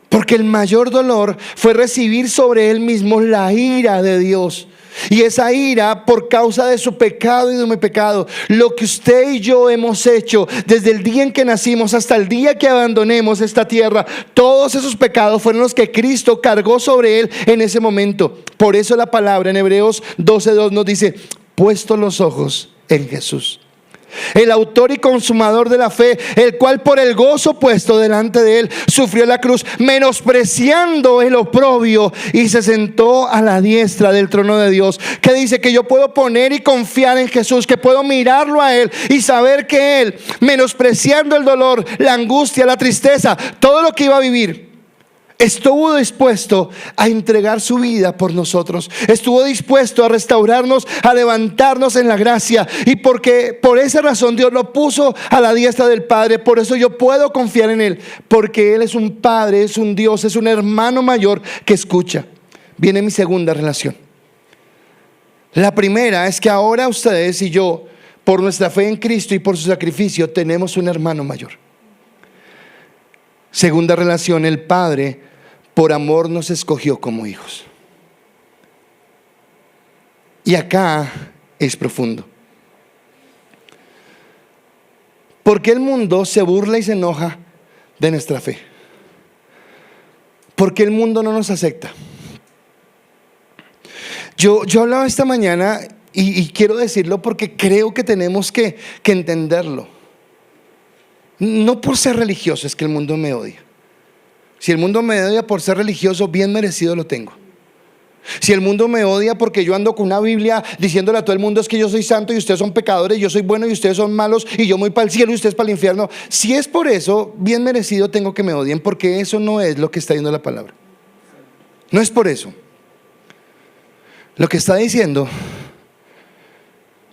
Porque el mayor dolor fue recibir sobre Él mismo la ira de Dios. Y esa ira por causa de su pecado y de mi pecado. Lo que usted y yo hemos hecho desde el día en que nacimos hasta el día que abandonemos esta tierra, todos esos pecados fueron los que Cristo cargó sobre Él en ese momento. Por eso la palabra en Hebreos 12:2 nos dice: puesto los ojos en Jesús, el autor y consumador de la fe, el cual por el gozo puesto delante de Él sufrió la cruz, menospreciando el oprobio, y se sentó a la diestra del trono de Dios. Que dice que yo puedo poner y confiar en Jesús, que puedo mirarlo a Él y saber que Él, menospreciando el dolor, la angustia, la tristeza, todo lo que iba a vivir, estuvo dispuesto a entregar su vida por nosotros. Estuvo dispuesto a restaurarnos, a levantarnos en la gracia. Y porque por esa razón Dios lo puso a la diestra del Padre. Por eso yo puedo confiar en Él, porque Él es un Padre, es un Dios, es un hermano mayor que escucha. Viene mi segunda relación. La primera es que ahora ustedes y yo, por nuestra fe en Cristo y por su sacrificio, tenemos un hermano mayor. Segunda relación: el Padre por amor nos escogió como hijos. Y acá es profundo. ¿Por qué el mundo se burla y se enoja de nuestra fe? ¿Por qué el mundo no nos acepta? Yo hablaba esta mañana y quiero decirlo porque creo que tenemos que entenderlo. No por ser religioso es que el mundo me odia. Si el mundo me odia por ser religioso, bien merecido lo tengo. Si el mundo me odia porque yo ando con una Biblia diciéndole a todo el mundo es que yo soy santo y ustedes son pecadores, yo soy bueno y ustedes son malos, y yo voy para el cielo y ustedes para el infierno, si es por eso, bien merecido tengo que me odien, porque eso no es lo que está diciendo la palabra. No es por eso. Lo que está diciendo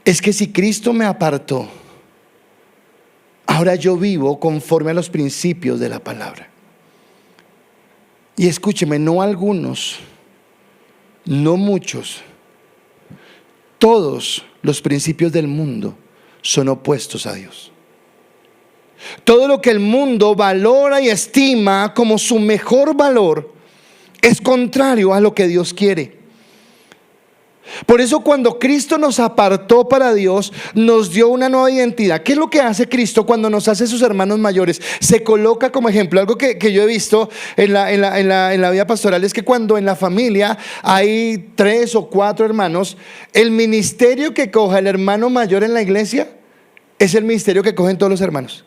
es que si Cristo me apartó, ahora yo vivo conforme a los principios de la palabra. Y escúcheme, no algunos, no muchos, todos los principios del mundo son opuestos a Dios. Todo lo que el mundo valora y estima como su mejor valor es contrario a lo que Dios quiere. Por eso cuando Cristo nos apartó para Dios, nos dio una nueva identidad. ¿Qué es lo que hace Cristo cuando nos hace sus hermanos mayores? Se coloca como ejemplo. Algo que yo he visto en la vida pastoral es que cuando en la familia hay 3 o 4 hermanos, el ministerio que coja el hermano mayor en la iglesia es el ministerio que cogen todos los hermanos.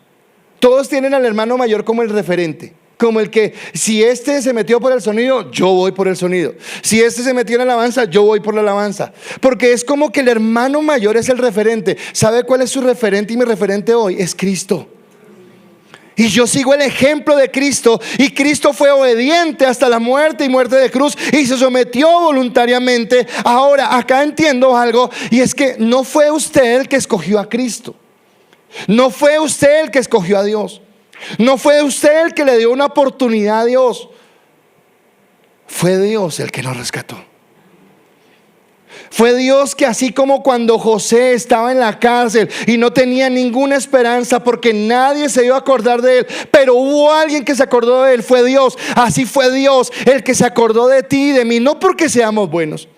Todos tienen al hermano mayor como el referente. Como el que, si este se metió por el sonido, yo voy por el sonido. Si este se metió en la alabanza, yo voy por la alabanza. Porque es como que el hermano mayor es el referente. ¿Sabe cuál es su referente? Y mi referente hoy es Cristo. Y yo sigo el ejemplo de Cristo. Y Cristo fue obediente hasta la muerte y muerte de cruz. Y se sometió voluntariamente. Ahora, acá entiendo algo. Y es que no fue usted el que escogió a Cristo. No fue usted el que escogió a Dios. No fue usted el que le dio una oportunidad a Dios. Fue Dios el que nos rescató. Fue Dios que, así como cuando José estaba en la cárcel y no tenía ninguna esperanza porque nadie se iba a acordar de él, pero hubo alguien que se acordó de él, fue Dios. Así fue Dios el que se acordó de ti y de mí, no porque seamos buenos.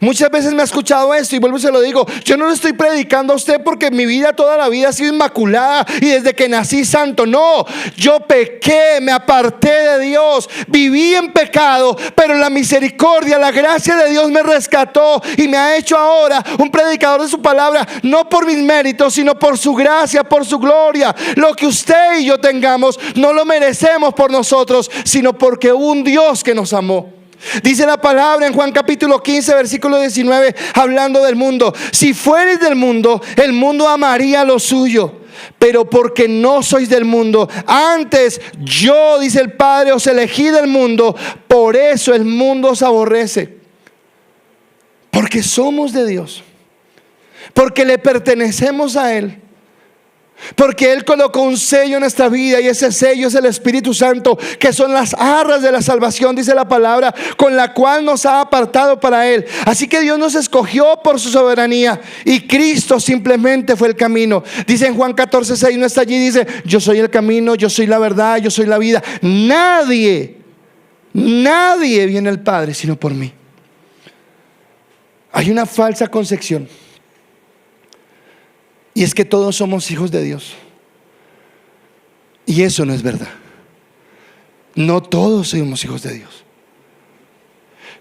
Muchas veces me ha escuchado esto y vuelvo y se lo digo. Yo no le estoy predicando a usted porque mi vida toda la vida ha sido inmaculada y desde que nací santo. No, yo pequé, me aparté de Dios, viví en pecado, pero la misericordia, la gracia de Dios me rescató y me ha hecho ahora un predicador de su palabra, no por mis méritos, sino por su gracia, por su gloria. Lo que usted y yo tengamos no lo merecemos por nosotros, sino porque hubo un Dios que nos amó. Dice la palabra en Juan capítulo 15 versículo 19, hablando del mundo: si fuereis del mundo, el mundo amaría lo suyo, pero porque no sois del mundo, antes yo, dice el Padre, os elegí del mundo, por eso el mundo os aborrece. Porque somos de Dios, porque le pertenecemos a Él, porque Él colocó un sello en nuestra vida, y ese sello es el Espíritu Santo, que son las arras de la salvación, dice la palabra, con la cual nos ha apartado para Él. Así que Dios nos escogió por su soberanía, y Cristo simplemente fue el camino. Dice en Juan 14:6, no está allí, dice: yo soy el camino, yo soy la verdad, yo soy la vida. Nadie viene al Padre sino por mí. Hay una falsa concepción, y es que todos somos hijos de Dios. Y eso no es verdad. No todos somos hijos de Dios.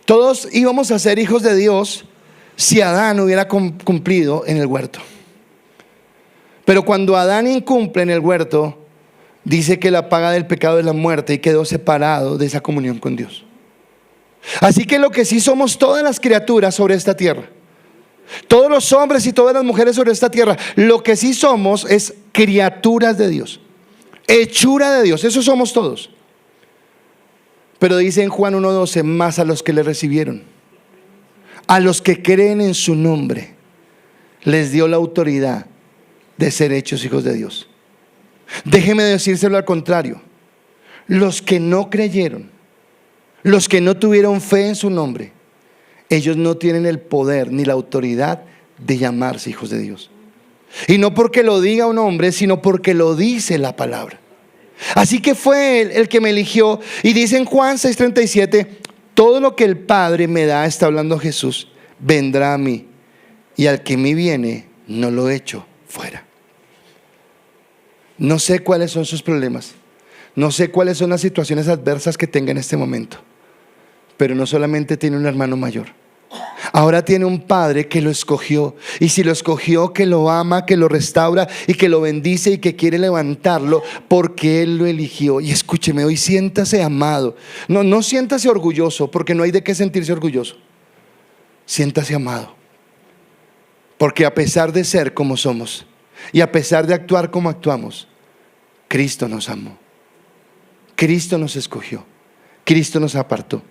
Todos íbamos a ser hijos de Dios si Adán hubiera cumplido en el huerto. Pero cuando Adán incumple en el huerto, dice que la paga del pecado es la muerte, y quedó separado de esa comunión con Dios. Así que lo que sí somos todas las criaturas sobre esta tierra, todos los hombres y todas las mujeres sobre esta tierra, lo que sí somos es criaturas de Dios, hechura de Dios. Eso somos todos. Pero dice en Juan 1:12: más a los que le recibieron, a los que creen en su nombre, les dio la autoridad de ser hechos hijos de Dios. Déjeme decírselo al contrario: los que no creyeron, los que no tuvieron fe en su nombre, ellos no tienen el poder ni la autoridad de llamarse hijos de Dios. Y no porque lo diga un hombre, sino porque lo dice la palabra. Así que fue Él el que me eligió. Y dice en Juan 6:37: todo lo que el Padre me da, está hablando Jesús, vendrá a mí, y al que me viene no lo echo fuera. No sé cuáles son sus problemas, no sé cuáles son las situaciones adversas que tenga en este momento, pero no solamente tiene un hermano mayor, ahora tiene un Padre que lo escogió. Y si lo escogió, que lo ama, que lo restaura y que lo bendice, y que quiere levantarlo porque Él lo eligió. Y escúcheme, hoy siéntase amado. No siéntase orgulloso, porque no hay de qué sentirse orgulloso. Siéntase amado, porque a pesar de ser como somos y a pesar de actuar como actuamos, Cristo nos amó, Cristo nos escogió, Cristo nos apartó.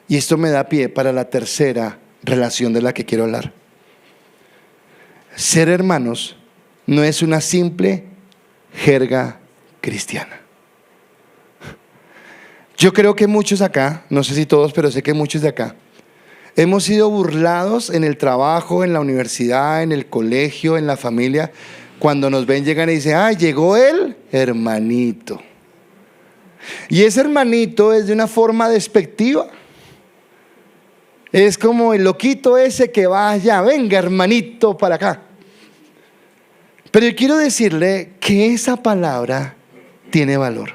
Y esto me da pie para la tercera relación de la que quiero hablar. Ser hermanos no es una simple jerga cristiana. Yo creo que muchos acá, no sé si todos, pero sé que muchos de acá, hemos sido burlados en el trabajo, en la universidad, en el colegio, en la familia, cuando nos ven llegan y dicen: ¡ay, llegó el hermanito! Y ese hermanito es de una forma despectiva. Es como el loquito ese que va allá, venga hermanito para acá. Pero yo quiero decirle que esa palabra tiene valor.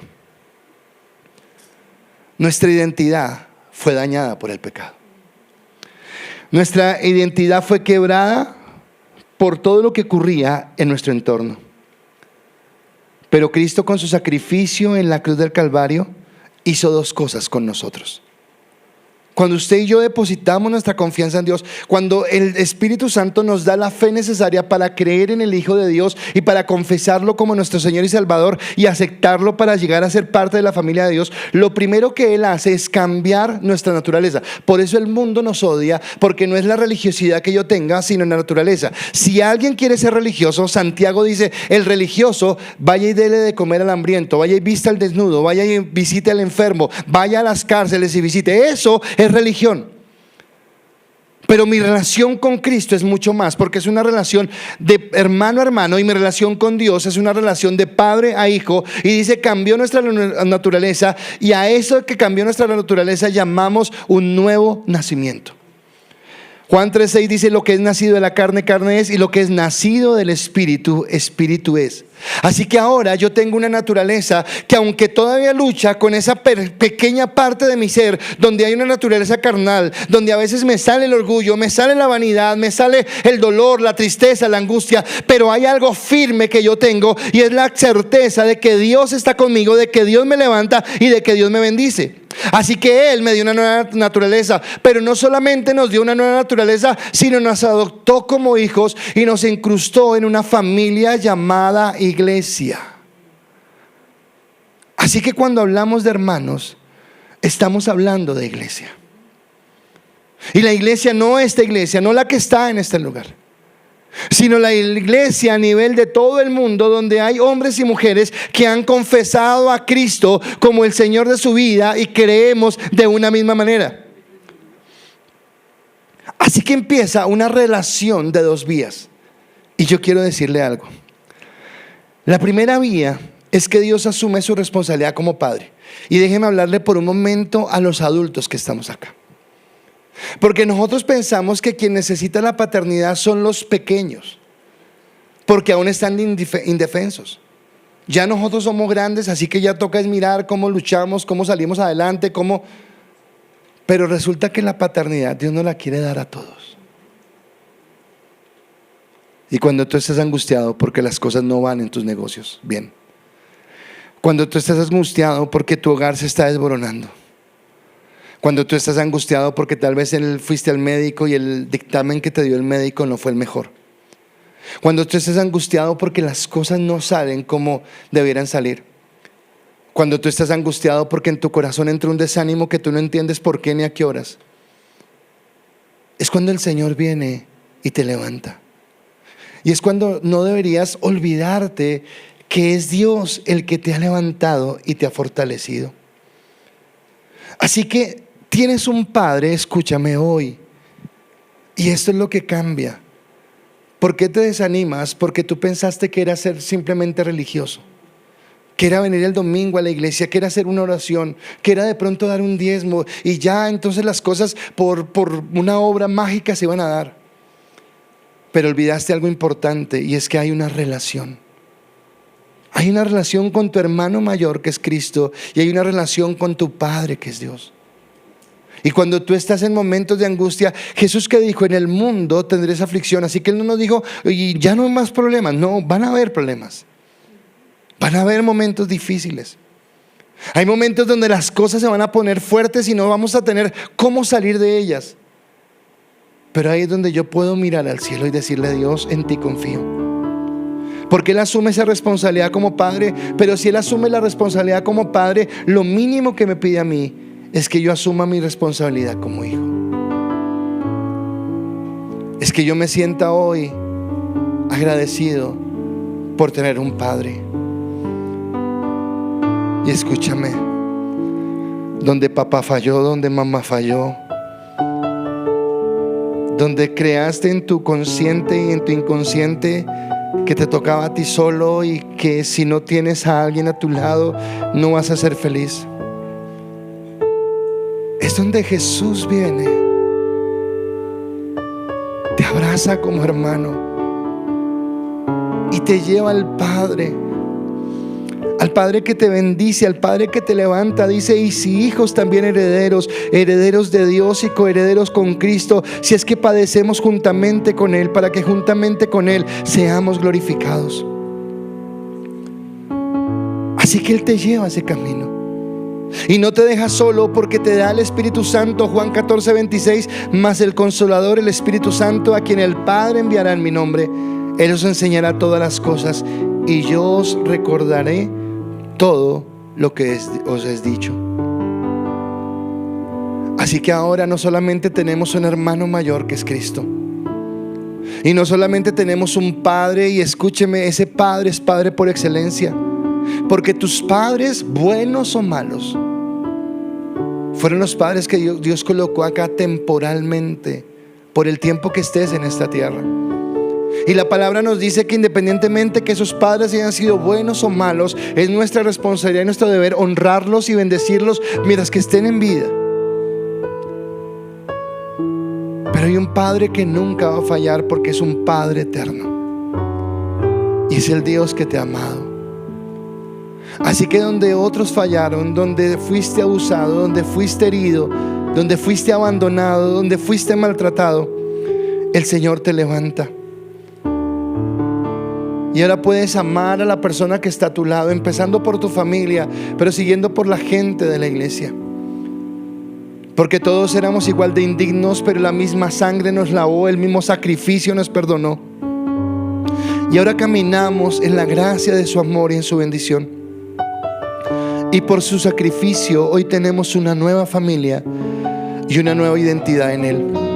Nuestra identidad fue dañada por el pecado. Nuestra identidad fue quebrada por todo lo que ocurría en nuestro entorno. Pero Cristo, con su sacrificio en la cruz del Calvario, hizo dos cosas con nosotros. Cuando usted y yo depositamos nuestra confianza en Dios, cuando el Espíritu Santo nos da la fe necesaria para creer en el Hijo de Dios y para confesarlo como nuestro Señor y Salvador y aceptarlo para llegar a ser parte de la familia de Dios, lo primero que Él hace es cambiar nuestra naturaleza. Por eso el mundo nos odia, porque no es la religiosidad que yo tenga, sino la naturaleza. Si alguien quiere ser religioso, Santiago dice, el religioso vaya y dele de comer al hambriento, vaya y vista al desnudo, vaya y visite al enfermo, vaya a las cárceles y visite. Eso es religión. Pero mi relación con Cristo es mucho más, porque es una relación de hermano a hermano, y mi relación con Dios es una relación de padre a hijo. Y dice, cambió nuestra naturaleza, y a eso que cambió nuestra naturaleza llamamos un nuevo nacimiento. Juan 3:6 dice, lo que es nacido de la carne, carne es, y lo que es nacido del Espíritu, Espíritu es. Así que ahora yo tengo una naturaleza que, aunque todavía lucha con esa pequeña parte de mi ser, donde hay una naturaleza carnal, donde a veces me sale el orgullo, me sale la vanidad, me sale el dolor, la tristeza, la angustia, pero hay algo firme que yo tengo, y es la certeza de que Dios está conmigo, de que Dios me levanta y de que Dios me bendice. Así que Él me dio una nueva naturaleza, pero no solamente nos dio una nueva naturaleza, sino nos adoptó como hijos y nos incrustó en una familia llamada iglesia. Así que cuando hablamos de hermanos, estamos hablando de iglesia. Y la iglesia no esta iglesia, no la que está en este lugar, sino la iglesia a nivel de todo el mundo, donde hay hombres y mujeres que han confesado a Cristo como el Señor de su vida y creemos de una misma manera. Así que empieza una relación de dos vías. Y yo quiero decirle algo. La primera vía es que Dios asume su responsabilidad como padre. Y déjeme hablarle por un momento a los adultos que estamos acá. Porque nosotros pensamos que quien necesita la paternidad son los pequeños, porque aún están indefensos. Ya nosotros somos grandes, así que ya toca es mirar cómo luchamos, cómo salimos adelante, pero resulta que la paternidad Dios no la quiere dar a todos. Y cuando tú estás angustiado porque las cosas no van en tus negocios bien, cuando tú estás angustiado porque tu hogar se está desboronando, cuando tú estás angustiado porque tal vez fuiste al médico y el dictamen que te dio el médico no fue el mejor, cuando tú estás angustiado porque las cosas no salen como debieran salir, cuando tú estás angustiado porque en tu corazón entra un desánimo que tú no entiendes por qué ni a qué horas, es cuando el Señor viene y te levanta. Y es cuando no deberías olvidarte que es Dios el que te ha levantado y te ha fortalecido. Así que tienes un padre, escúchame hoy, y esto es lo que cambia. ¿Por qué te desanimas? Porque tú pensaste que era ser simplemente religioso, que era venir el domingo a la iglesia, que era hacer una oración, que era de pronto dar un diezmo, y ya entonces las cosas por una obra mágica se iban a dar. Pero olvidaste algo importante, y es que hay una relación. Hay una relación con tu hermano mayor, que es Cristo, y hay una relación con tu Padre, que es Dios. Y cuando tú estás en momentos de angustia, Jesús, que dijo, en el mundo tendréis aflicción. Así que Él no nos dijo, y ya no hay más problemas. No, van a haber problemas, van a haber momentos difíciles. Hay momentos donde las cosas se van a poner fuertes y no vamos a tener cómo salir de ellas. Pero ahí es donde yo puedo mirar al cielo y decirle, Dios, en ti confío. Porque Él asume esa responsabilidad como padre. Pero si Él asume la responsabilidad como padre, lo mínimo que me pide a mí es que yo asuma mi responsabilidad como hijo. Es que yo me sienta hoy agradecido por tener un padre. Y escúchame, donde papá falló, donde mamá falló, donde creaste en tu consciente y en tu inconsciente que te tocaba a ti solo y que si no tienes a alguien a tu lado no vas a ser feliz, es donde Jesús viene abraza como hermano y te lleva al Padre que te bendice, al Padre que te levanta. Dice: y si hijos, también herederos, herederos de Dios y coherederos con Cristo, si es que padecemos juntamente con Él, para que juntamente con Él seamos glorificados. Así que Él te lleva a ese camino y no te deja solo, porque te da el Espíritu Santo. Juan 14:26: mas el Consolador, el Espíritu Santo, a quien el Padre enviará en mi nombre, Él os enseñará todas las cosas y yo os recordaré todo lo que os he dicho. Así que ahora no solamente tenemos un hermano mayor que es Cristo, y no solamente tenemos un padre, y escúcheme, ese padre es padre por excelencia, porque tus padres, buenos o malos, fueron los padres que Dios colocó acá temporalmente, por el tiempo que estés en esta tierra. Y la palabra nos dice que independientemente que esos padres hayan sido buenos o malos, es nuestra responsabilidad y nuestro deber honrarlos y bendecirlos mientras que estén en vida. Pero hay un Padre que nunca va a fallar, porque es un Padre eterno y es el Dios que te ha amado. Así que donde otros fallaron, donde fuiste abusado, donde fuiste herido, donde fuiste abandonado, donde fuiste maltratado, el Señor te levanta. Y ahora puedes amar a la persona que está a tu lado, empezando por tu familia, pero siguiendo por la gente de la iglesia. Porque todos éramos igual de indignos, pero la misma sangre nos lavó, el mismo sacrificio nos perdonó. Y ahora caminamos en la gracia de su amor y en su bendición. Y por su sacrificio hoy tenemos una nueva familia y una nueva identidad en Él.